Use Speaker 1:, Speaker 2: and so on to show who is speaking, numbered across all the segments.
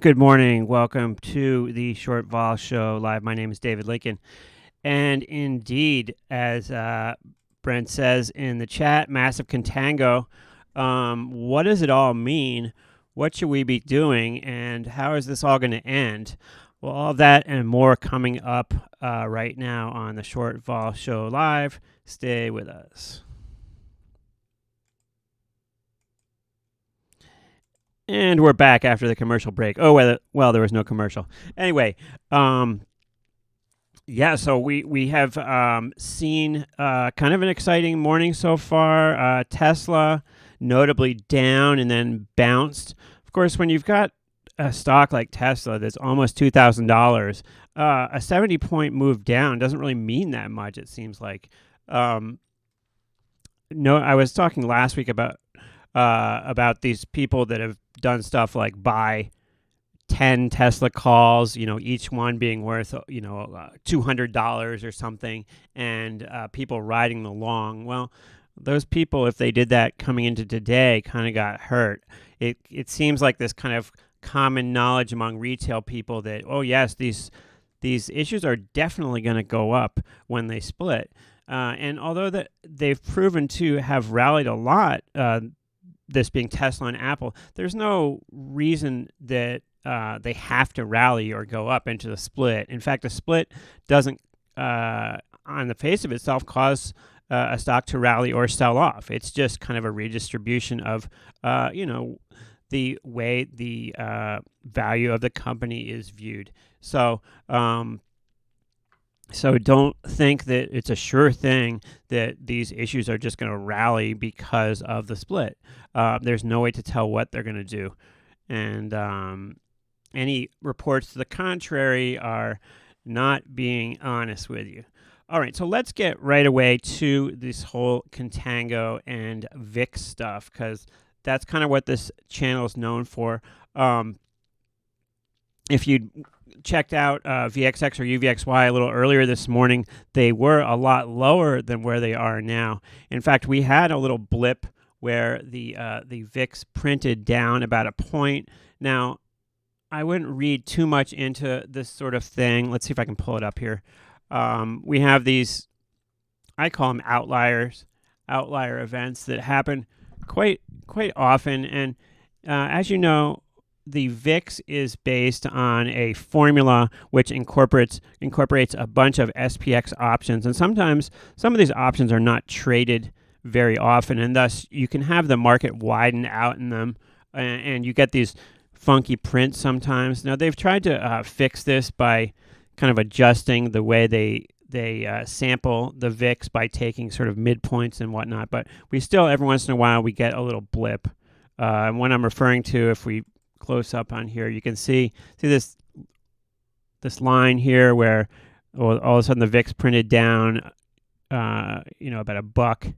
Speaker 1: Good morning. Welcome to the Short Vol Show live. My name is David Lincoln. And indeed, as Brent says in the chat, massive contango. What does it all mean? What should we be doing? And how is this all going to end? Well, all of that and more coming up right now on the Short Vol Show live. Stay with us. And we're back after the commercial break. Oh, well, there was no commercial. Anyway, yeah, so we have seen kind of an exciting morning so far. Tesla notably down and then bounced. Of course, when you've got a stock like Tesla that's almost $2,000, a 70-point move down doesn't really mean that much, it seems like. No, I was talking last week about these people that have done stuff like buy 10 Tesla calls, each one being worth, $200 or something, and people riding along. Well, those people, if they did that coming into today, kind of got hurt. It seems like this kind of common knowledge among retail people that, oh yes, these issues are definitely going to go up when they split. And although that they've proven to have rallied a lot, this being Tesla and Apple, there's no reason that they have to rally or go up into the split. In fact, a split doesn't, on the face of itself, cause a stock to rally or sell off. It's just kind of a redistribution of, the way the value of the company is viewed. So, so don't think that it's a sure thing that these issues are just going to rally because of the split. There's no way to tell what they're going to do. And any reports to the contrary are not being honest with you. All right, so let's get right away to this whole Contango and VIX stuff, because that's kind of what this channel is known for. If you checked out VXX or UVXY a little earlier this morning, they were a lot lower than where they are now. In fact, we had a little blip where the VIX printed down about a point. Now, I wouldn't read too much into this sort of thing. Let's see if I can pull it up here. We have these, I call them outliers, outlier events that happen quite often. And as you know, the VIX is based on a formula which incorporates a bunch of SPX options. And sometimes some of these options are not traded very often, and thus you can have the market widen out in them, and you get these funky prints sometimes. Now, they've tried to fix this by kind of adjusting the way they sample the VIX by taking sort of midpoints and whatnot, but we still, every once in a while, we get a little blip. And what I'm referring to, if we close up on here, you can see this line here where all of a sudden the VIX printed down, about $1.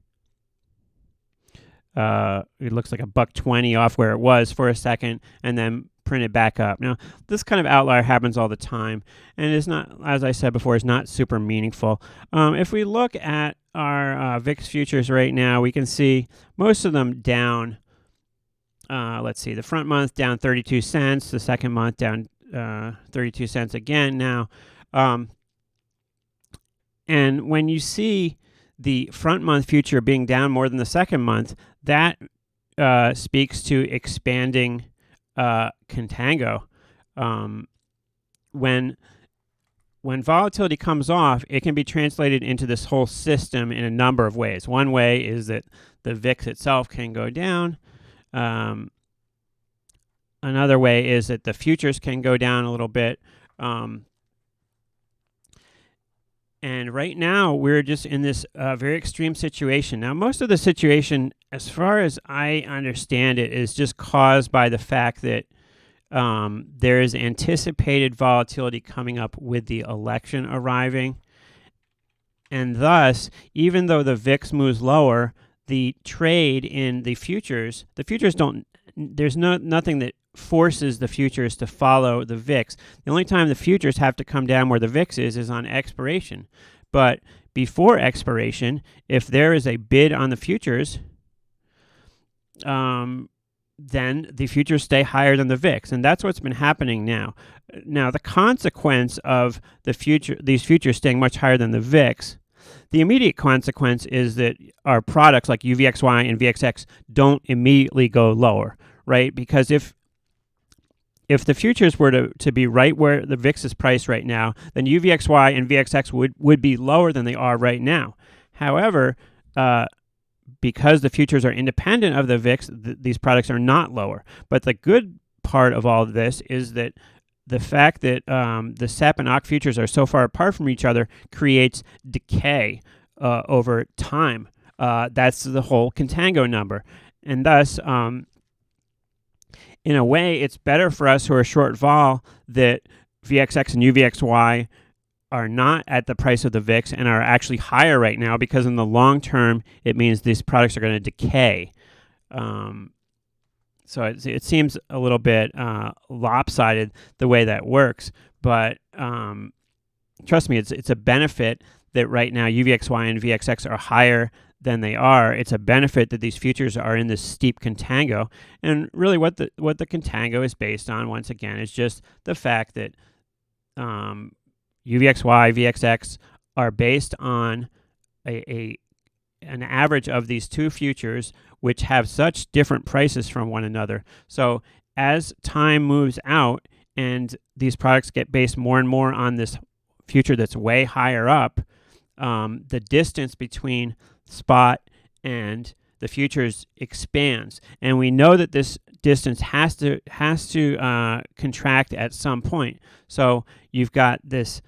Speaker 1: It looks like $1.20 off where it was for a second, and then printed back up. Now, this kind of outlier happens all the time, and it's not, as I said before, it's not super meaningful. If we look at our VIX futures right now, we can see most of them down. Let's see, the front month down 32 cents, the second month down 32 cents again now. And when you see the front month future being down more than the second month, that speaks to expanding contango. When volatility comes off, it can be translated into this whole system in a number of ways. One way is that the VIX itself can go down. Another way is that the futures can go down a little bit. And right now, we're just in this very extreme situation. Now, most of the situation, as far as I understand it, is just caused by the fact that there is anticipated volatility coming up with the election arriving. And thus, even though the VIX moves lower, the trade in the futures don't, there's nothing that forces the futures to follow the VIX. The only time the futures have to come down where the VIX is on expiration. But before expiration, if there is a bid on the futures, then the futures stay higher than the VIX, and that's what's been happening now. Now, the consequence of these futures staying much higher than the VIX, the immediate consequence is that our products like UVXY and VXX don't immediately go lower, right? Because if the futures were to be right where the VIX is priced right now, then UVXY and VXX would be lower than they are right now. However, because the futures are independent of the VIX, these products are not lower. But the good part of all of this is that the fact that the SEP and OCC futures are so far apart from each other creates decay over time. That's the whole Contango number. And thus, in a way, it's better for us who are short vol that VXX and UVXY are not at the price of the VIX and are actually higher right now, because in the long term, it means these products are going to decay. So it seems a little bit lopsided the way that works, but trust me, it's a benefit that right now UVXY and VXX are higher than they are. It's a benefit that these futures are in this steep contango, and really what the contango is based on, once again, is just the fact that UVXY, VXX are based on an average of these two futures, which have such different prices from one another. So as time moves out and these products get based more and more on this future that's way higher up, the distance between spot and the futures expands, and we know that this distance has to contract at some point. So you've got this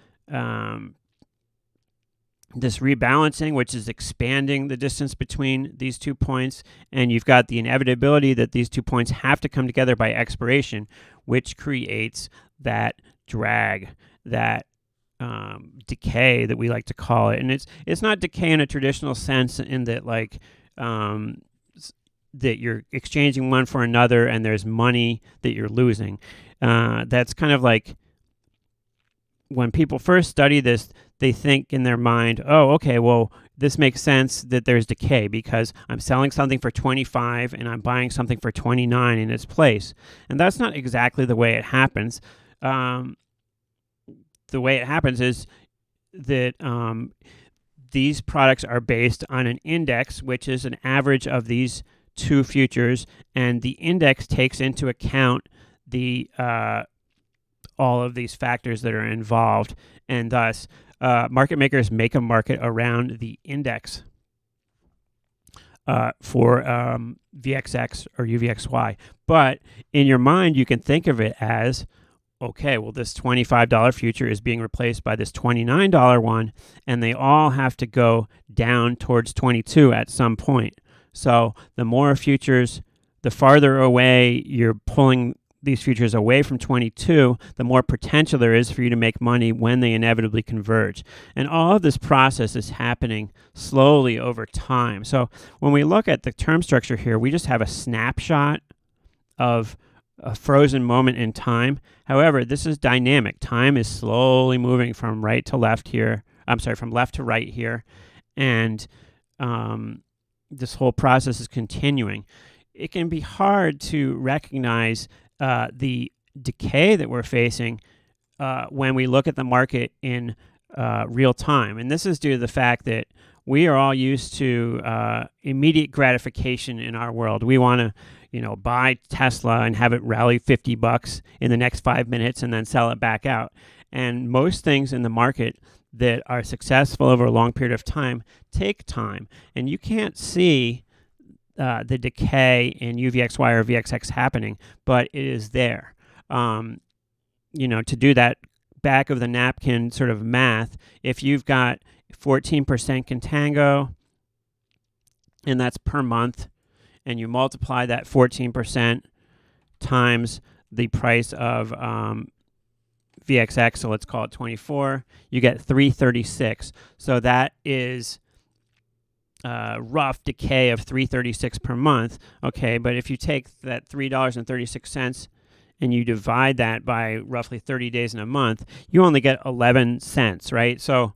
Speaker 1: this rebalancing, which is expanding the distance between these 2 points, and you've got the inevitability that these 2 points have to come together by expiration, which creates that drag, that decay that we like to call it. And it's not decay in a traditional sense, in that like that you're exchanging one for another and there's money that you're losing. That's kind of like when people first study this, they think in their mind, oh, okay, well, this makes sense that there's decay because I'm selling something for 25 and I'm buying something for 29 in its place. And that's not exactly the way it happens. The way it happens is that these products are based on an index, which is an average of these two futures, and the index takes into account the all of these factors that are involved, and thus market makers make a market around the index for VXX or UVXY. But in your mind, you can think of it as, okay, well, this $25 future is being replaced by this $29 one, and they all have to go down towards 22 at some point. So the more futures, the farther away you're pulling these futures away from 22, the more potential there is for you to make money when they inevitably converge. And all of this process is happening slowly over time. So when we look at the term structure here, we just have a snapshot of a frozen moment in time. However, this is dynamic. Time is slowly moving from right to left here. From left to right here. And this whole process is continuing. It can be hard to recognize the decay that we're facing when we look at the market in real time. And this is due to the fact that we are all used to immediate gratification in our world. We want to, buy Tesla and have it rally $50 in the next 5 minutes and then sell it back out. And most things in the market that are successful over a long period of time take time. And you can't see the decay in UVXY or VXX happening, but it is there. To do that back of the napkin sort of math, if you've got 14% Contango, and that's per month, and you multiply that 14% times the price of VXX, so let's call it 24, you get 336. So that is rough decay of 336 per month. Okay, but if you take that $3.36 and you divide that by roughly 30 days in a month, you only get 11 cents, right? So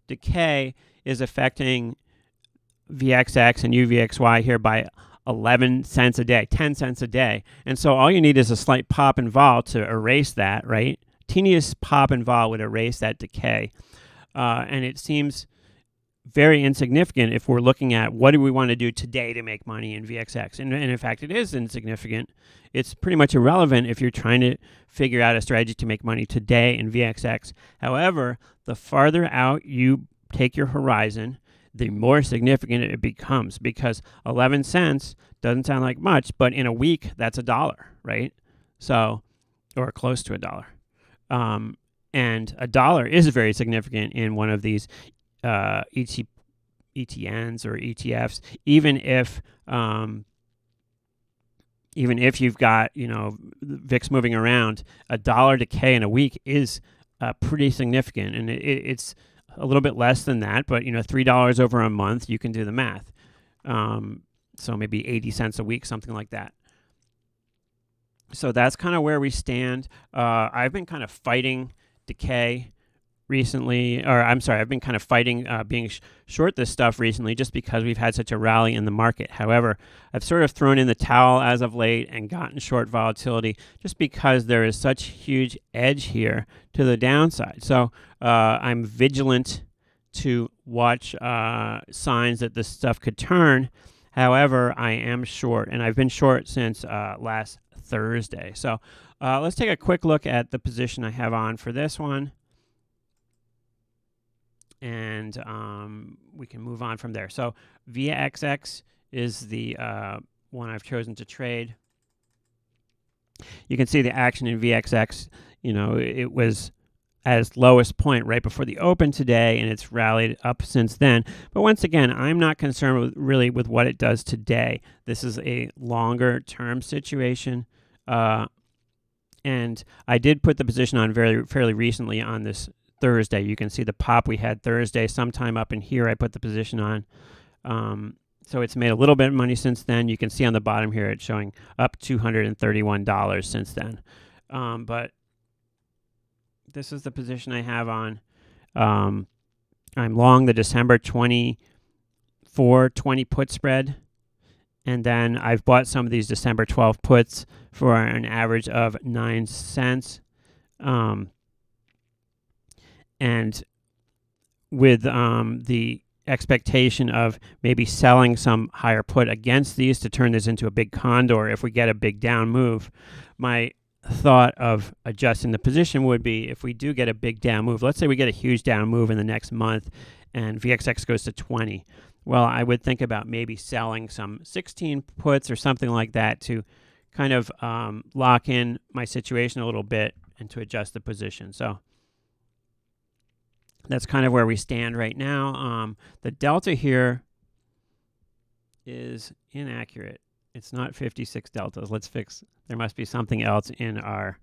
Speaker 1: decay is affecting VXX and UVXY here by 11 cents a day, 10 cents a day. And so all you need is a slight pop and vol to erase that, right? Teeniest pop and vol would erase that decay. And it seems very insignificant if we're looking at what do we want to do today to make money in VXX. And in fact, it is insignificant. It's pretty much irrelevant if you're trying to figure out a strategy to make money today in VXX. However, the farther out you take your horizon, the more significant it becomes, because 11 cents doesn't sound like much, but in a week, that's $1, right? So, or close to $1. And $1 is very significant in one of these ETNs or ETFs, even if you've got, VIX moving around, $1 decay in a week is pretty significant. And it's a little bit less than that, but, $3 over a month, you can do the math. So maybe 80 cents a week, something like that. So that's kind of where we stand. I've been kind of fighting decay recently, I've been kind of fighting being short this stuff recently just because we've had such a rally in the market. However, I've sort of thrown in the towel as of late and gotten short volatility just because there is such huge edge here to the downside. So I'm vigilant to watch signs that this stuff could turn. However, I am short, and I've been short since last Thursday. So let's take a quick look at the position I have on for this one. And we can move on from there. So VXX is the one I've chosen to trade. You can see the action in VXX. It was at its lowest point right before the open today, and it's rallied up since then. But once again, I'm not concerned with what it does today. This is a longer term situation. And I did put the position on fairly recently on this Thursday. You can see the pop we had Thursday. Sometime up in here, I put the position on. So it's made a little bit of money since then. You can see on the bottom here, it's showing up $231 since then. But this is the position I have on. I'm long the December 24/20 put spread. And then I've bought some of these December 12 puts for an average of 9 cents. And with the expectation of maybe selling some higher put against these to turn this into a big condor if we get a big down move, my thought of adjusting the position would be if we do get a big down move, let's say we get a huge down move in the next month and VXX goes to 20. Well, I would think about maybe selling some 16 puts or something like that to kind of lock in my situation a little bit and to adjust the position. So that's kind of where we stand right now. The delta here is inaccurate. It's not 56 deltas. Let's fix. There must be something else in our.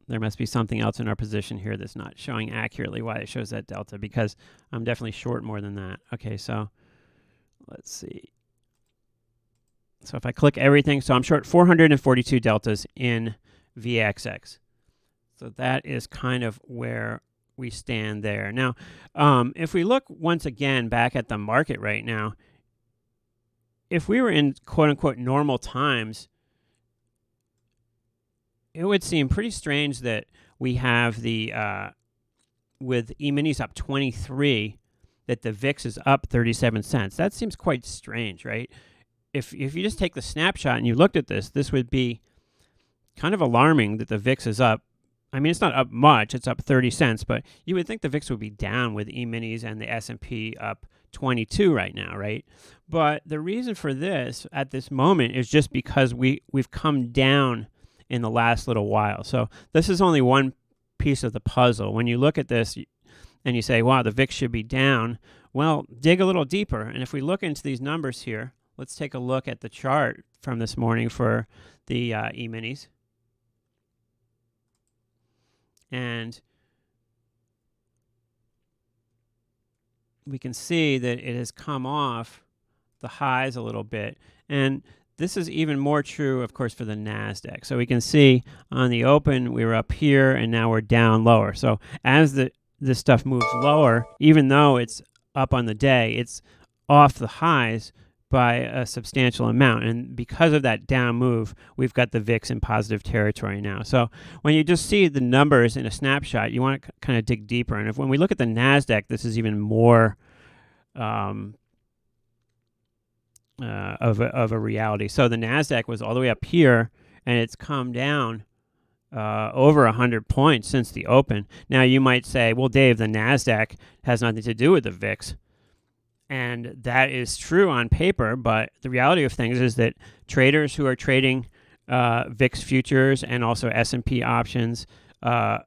Speaker 1: There must be something else in our position here that's not showing accurately why it shows that delta, because I'm definitely short more than that. Okay, so let's see. So if I click everything, so I'm short 442 deltas in VXX. So that is kind of where we stand there. Now, if we look once again back at the market right now, if we were in quote-unquote normal times, it would seem pretty strange that we have the, with E-minis up 23, that the VIX is up 37 cents. That seems quite strange, right? If you just take the snapshot and you looked at this, this would be kind of alarming that the VIX is up. I mean, it's not up much. It's up 30 cents, but you would think the VIX would be down with E-minis and the S&P up 22 right now, right? But the reason for this at this moment is just because we've come down in the last little while. So this is only one piece of the puzzle. When you look at this and you say, wow, the VIX should be down, well, dig a little deeper. And if we look into these numbers here, let's take a look at the chart from this morning for the E-minis. And we can see that it has come off the highs a little bit. And this is even more true, of course, for the NASDAQ. So we can see on the open, we were up here, and now we're down lower. So as this stuff moves lower, even though it's up on the day, it's off the highs by a substantial amount. And because of that down move, we've got the VIX in positive territory now. So when you just see the numbers in a snapshot, you want to kind of dig deeper. And when we look at the NASDAQ, this is even more of a reality. So the NASDAQ was all the way up here, and it's come down over 100 points since the open. Now you might say, well, Dave, the NASDAQ has nothing to do with the VIX. And that is true on paper, but the reality of things is that traders who are trading VIX futures and also S&P options are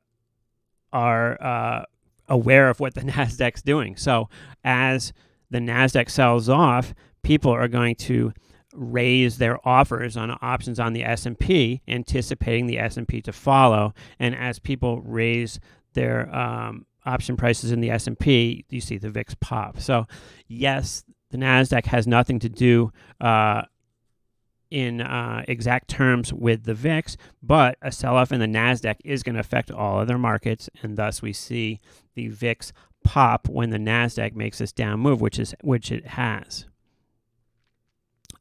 Speaker 1: aware of what the NASDAQ's doing. So as the NASDAQ sells off, people are going to raise their offers on options on the S&P, anticipating the S&P to follow. And as people raise their option prices in the S&P, you see the VIX pop. So yes, the NASDAQ has nothing to do in exact terms with the VIX, but a sell-off in the NASDAQ is going to affect all other markets, and thus we see the VIX pop when the NASDAQ makes this down move, which it has.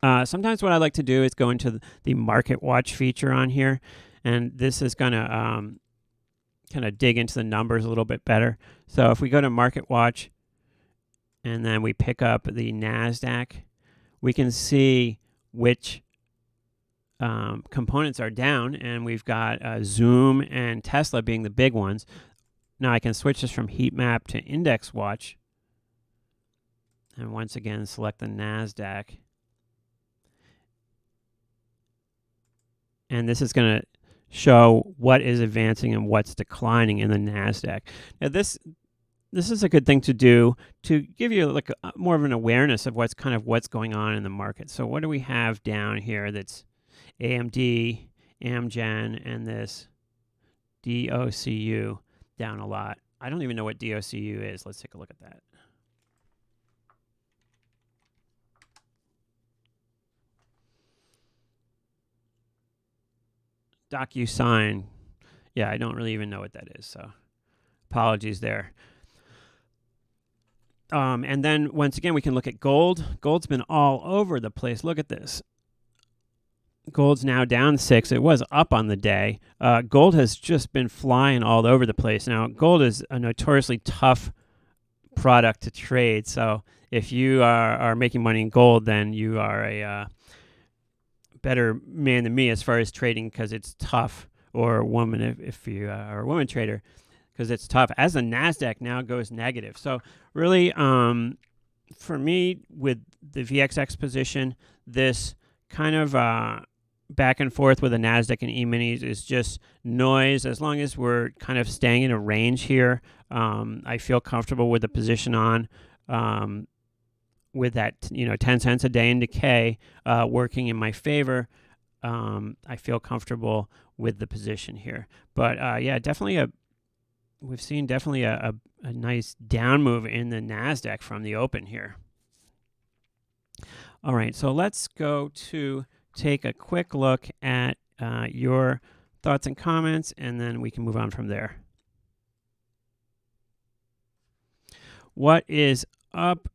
Speaker 1: Sometimes what I like to do is go into the Market Watch feature on here, and this is going to kind of dig into the numbers a little bit better. So if we go to Market Watch and then we pick up the NASDAQ, we can see which components are down, and we've got Zoom and Tesla being the big ones. Now I can switch this from heat map to index watch, and once again select the NASDAQ. And this is going to show what is advancing and what's declining in the NASDAQ. Now this is a good thing to do to give you like more of an awareness of what's going on in the market. So what do we have down here? That's AMD, Amgen, and this DOCU down a lot. I don't even know what DOCU is. Let's take a look at that. DocuSign. Yeah, I don't really even know what that is, so apologies there. And then once again, we can look at gold. Gold's been all over the place. Look at this. Gold's now down 6. It was up on the day. Gold has just been flying all over the place. Now, gold is a notoriously tough product to trade, so if you are making money in gold, then you are a better man than me as far as trading, because it's tough, or a woman if you are a woman trader, because it's tough. As the NASDAQ now goes negative. So really, for me, with the VXX position, this kind of back and forth with the NASDAQ and E-minis is just noise. As long as we're kind of staying in a range here, I feel comfortable with the position on. With that, 10 cents a day in decay working in my favor, I feel comfortable with the position here. But yeah, we've seen definitely a nice down move in the NASDAQ from the open here. All right, so let's go to take a quick look at your thoughts and comments, and then we can move on from there. What is up?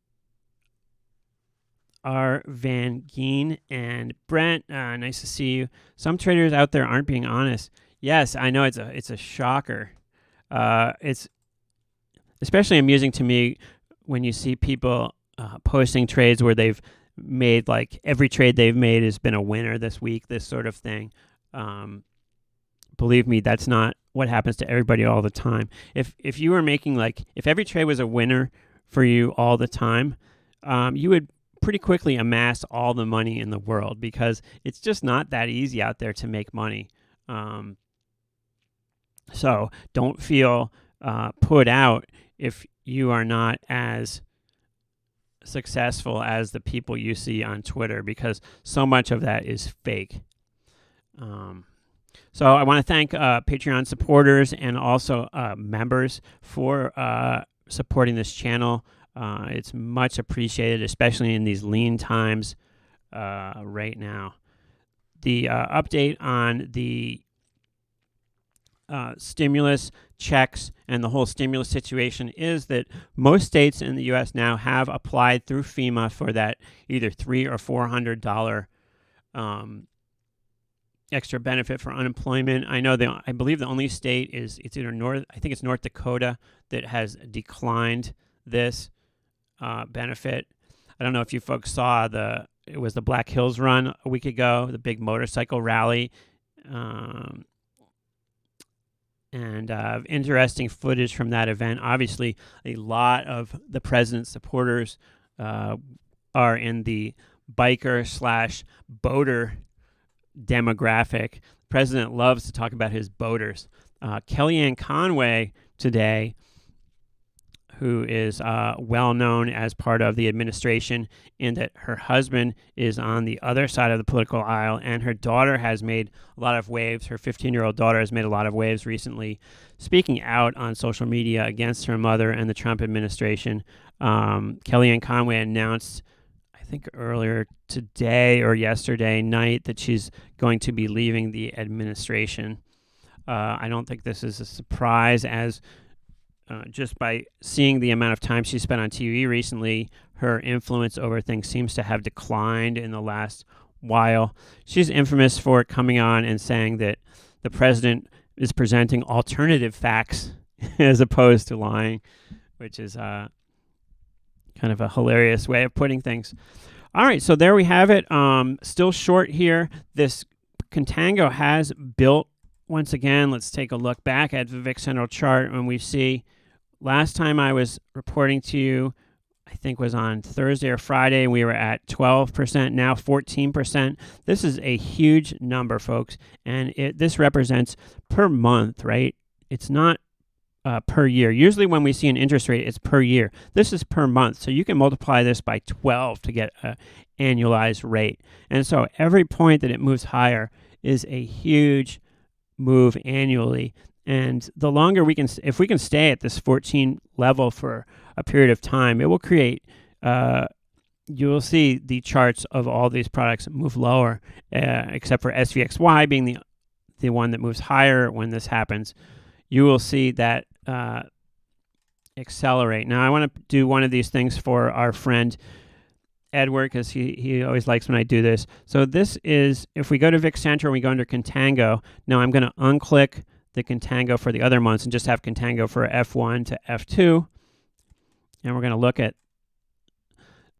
Speaker 1: R. Van Geen and Brent, nice to see you. Some traders out there aren't being honest. Yes, I know it's a shocker. It's especially amusing to me when you see people posting trades where they've made, like, every trade they've made has been a winner this week, this sort of thing. Believe me, that's not what happens to everybody all the time. If you were making, like, if every trade was a winner for you all the time, you would pretty quickly amass all the money in the world, because it's just not that easy out there to make money. So don't feel put out if you are not as successful as the people you see on Twitter, because so much of that is fake. So I want to thank Patreon supporters and also members for supporting this channel. It's much appreciated, especially in these lean times right now. The update on the stimulus checks and the whole stimulus situation is that most states in the U.S. now have applied through FEMA for that either $300 or $400 extra benefit for unemployment. I believe the only state it's either North Dakota that has declined this benefit. I don't know if you folks saw it was the Black Hills Run a week ago, the big motorcycle rally. And interesting footage from that event. Obviously, a lot of the president's supporters are in the biker/boater demographic. The president loves to talk about his boaters. Kellyanne Conway today, who is well known as part of the administration in that her husband is on the other side of the political aisle, and her daughter has made a lot of waves. Her 15-year-old daughter has made a lot of waves recently, speaking out on social media against her mother and the Trump administration. Kellyanne Conway announced, I think earlier today or yesterday night, that she's going to be leaving the administration. I don't think this is a surprise, as just by seeing the amount of time she spent on TV recently, her influence over things seems to have declined in the last while. She's infamous for coming on and saying that the president is presenting alternative facts as opposed to lying, which is kind of a hilarious way of putting things. All right, so there we have it. Still short here. This Contango has built once again. Let's take a look back at the VIX Central chart, and we see last time I was reporting to you, I think was on Thursday or Friday, we were at 12%, now 14%. This is a huge number, folks, and this represents per month, right? It's not per year. Usually when we see an interest rate, it's per year. This is per month, so you can multiply this by 12 to get an annualized rate. And so every point that it moves higher is a huge move annually. And the longer if we can stay at this 14 level for a period of time, it will create, you will see the charts of all these products move lower, except for SVXY being the one that moves higher when this happens. You will see that accelerate. Now, I want to do one of these things for our friend Edward, because he always likes when I do this. So this is, if we go to VIX Central and we go under Contango, now I'm going to unclick the Contango for the other months and just have Contango for F1 to F2. And we're going to look at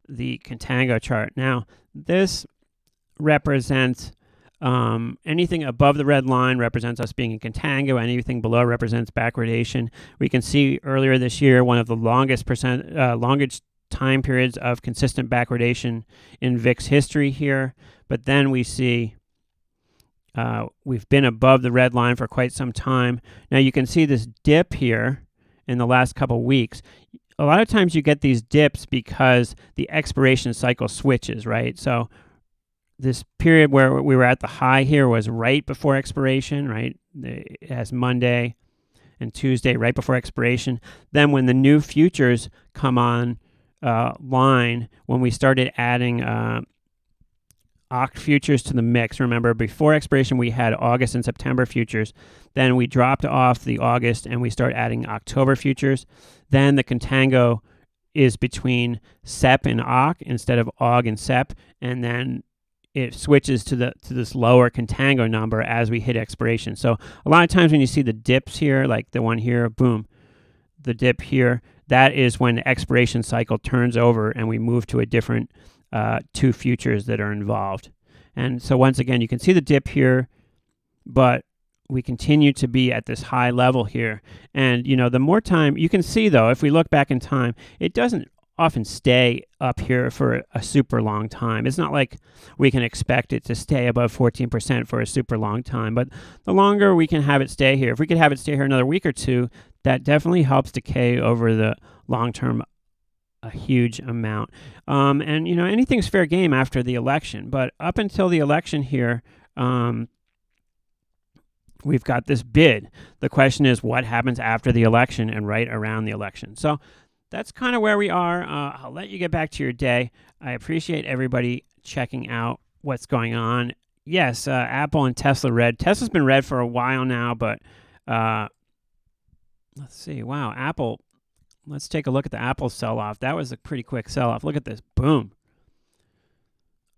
Speaker 1: the Contango chart. Now, this represents anything above the red line represents us being in Contango. Anything below represents backwardation. We can see earlier this year one of the longest time periods of consistent backwardation in VIX history here. But then we see we've been above the red line for quite some time. Now you can see this dip here in the last couple weeks. A lot of times you get these dips because the expiration cycle switches, right? So this period where we were at the high here was right before expiration, right? It has Monday and Tuesday right before expiration. Then when the new futures come on line, when we started adding OCT futures to the mix. Remember, before expiration, we had August and September futures. Then we dropped off the August and we start adding October futures. Then the Contango is between SEP and OCT instead of AUG and SEP. And then it switches to this lower Contango number as we hit expiration. So a lot of times when you see the dips here, like the one here, boom, the dip here, that is when the expiration cycle turns over and we move to a different two futures that are involved. And so once again, you can see the dip here, but we continue to be at this high level here. And, you know, the more time, you can see though, if we look back in time, it doesn't often stay up here for a super long time. It's not like we can expect it to stay above 14% for a super long time, but the longer we can have it stay here, if we could have it stay here another week or two, that definitely helps decay over the long term a huge amount. And, you know, anything's fair game after the election, but up until the election here, we've got this bid. The question is what happens after the election and right around the election. So that's kind of where we are. I'll let you get back to your day. I appreciate everybody checking out what's going on. Yes, Apple and Tesla red. Tesla's been red for a while now, but Let's see. Wow, Apple. Let's take a look at the Apple sell-off. That was a pretty quick sell-off. Look at this. Boom.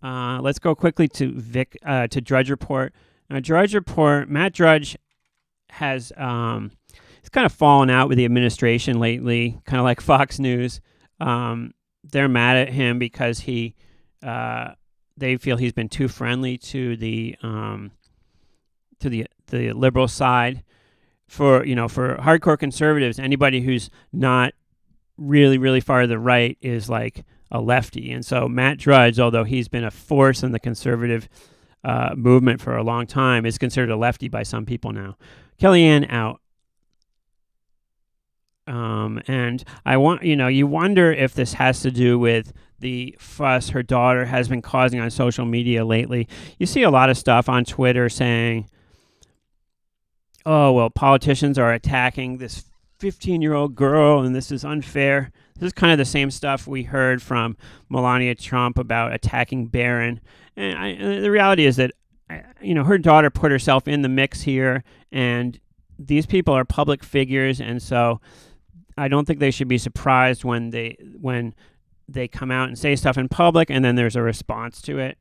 Speaker 1: Let's go quickly to Drudge Report. Now, Drudge Report, Matt Drudge has he's kind of fallen out with the administration lately, kind of like Fox News. They're mad at him because they feel he's been too friendly to the liberal side. For hardcore conservatives, anybody who's not really far to the right is like a lefty. And so Matt Drudge, although he's been a force in the conservative movement for a long time, is considered a lefty by some people now. Kellyanne out. And you wonder if this has to do with the fuss her daughter has been causing on social media lately. You see a lot of stuff on Twitter saying, oh, well, politicians are attacking this 15-year-old girl, and this is unfair. This is kind of the same stuff we heard from Melania Trump about attacking Barron. And the reality is that, her daughter put herself in the mix here, and these people are public figures, and so I don't think they should be surprised when they come out and say stuff in public, and then there's a response to it.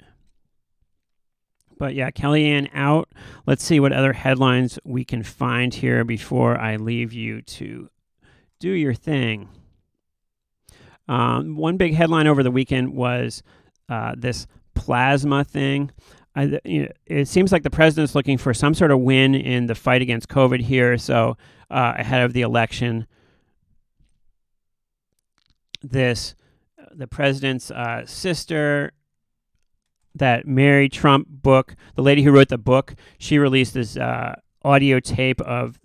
Speaker 1: But yeah, Kellyanne out. Let's see what other headlines we can find here before I leave you to do your thing. One big headline over the weekend was this plasma thing. It seems like the president's looking for some sort of win in the fight against COVID here. So ahead of the election, the president's sister, that Mary Trump book, the lady who wrote the book, she released this audio tape of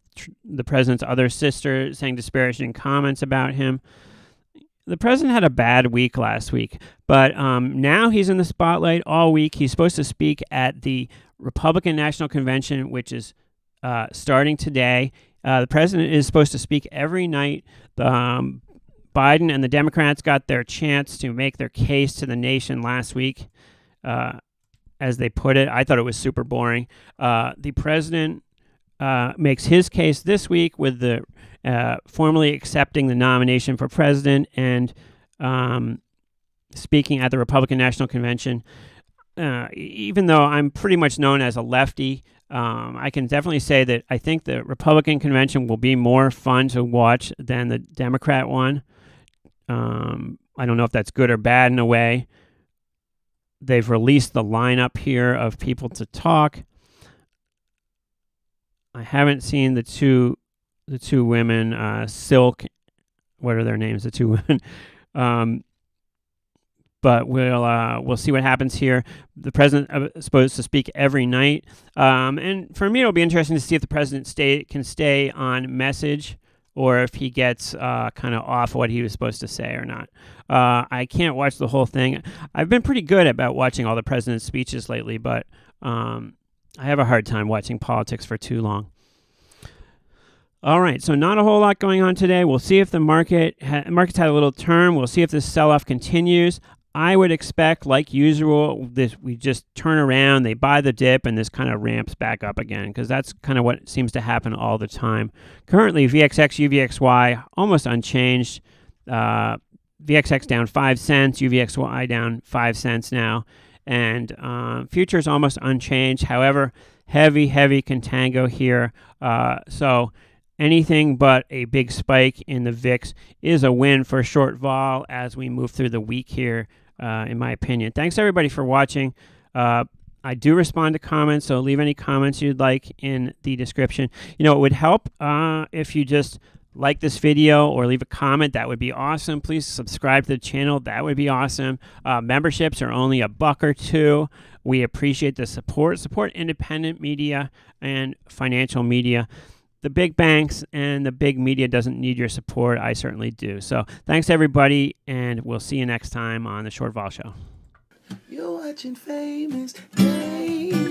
Speaker 1: the president's other sister saying disparaging comments about him. The president had a bad week last week, but now he's in the spotlight all week. He's supposed to speak at the Republican National Convention, which is starting today. The president is supposed to speak every night. Biden and the Democrats got their chance to make their case to the nation last week. As they put it, I thought it was super boring. The president makes his case this week with the formally accepting the nomination for president and speaking at the Republican National Convention. Even though I'm pretty much known as a lefty, I can definitely say that I think the Republican convention will be more fun to watch than the Democrat one. I don't know if that's good or bad in a way. They've released the lineup here of people to talk. I haven't seen the two women, Silk. What are their names? The two women. But we'll see what happens here. The president is supposed to speak every night, and for me, it'll be interesting to see if the president can stay on message, or if he gets kind of off what he was supposed to say or not. I can't watch the whole thing. I've been pretty good about watching all the president's speeches lately, but I have a hard time watching politics for too long. All right, so not a whole lot going on today. We'll see if the market's had a little turn. We'll see if this sell-off continues. I would expect, like usual, we just turn around, they buy the dip, and this kind of ramps back up again, because that's kind of what seems to happen all the time. Currently, VXX, UVXY, almost unchanged. VXX down 5 cents, UVXY down 5 cents now, and futures almost unchanged. However, heavy contango here. So anything but a big spike in the VIX is a win for short vol as we move through the week here, in my opinion. Thanks, everybody, for watching. I do respond to comments, so leave any comments you'd like in the description. It would help if you just like this video or leave a comment. That would be awesome. Please subscribe to the channel. That would be awesome. Memberships are only $1 or $2. We appreciate the support. Support independent media and financial media. The big banks and the big media doesn't need your support. I certainly do. So thanks, everybody, and we'll see you next time on the Short Vol Show.
Speaker 2: You're watching Famous Days.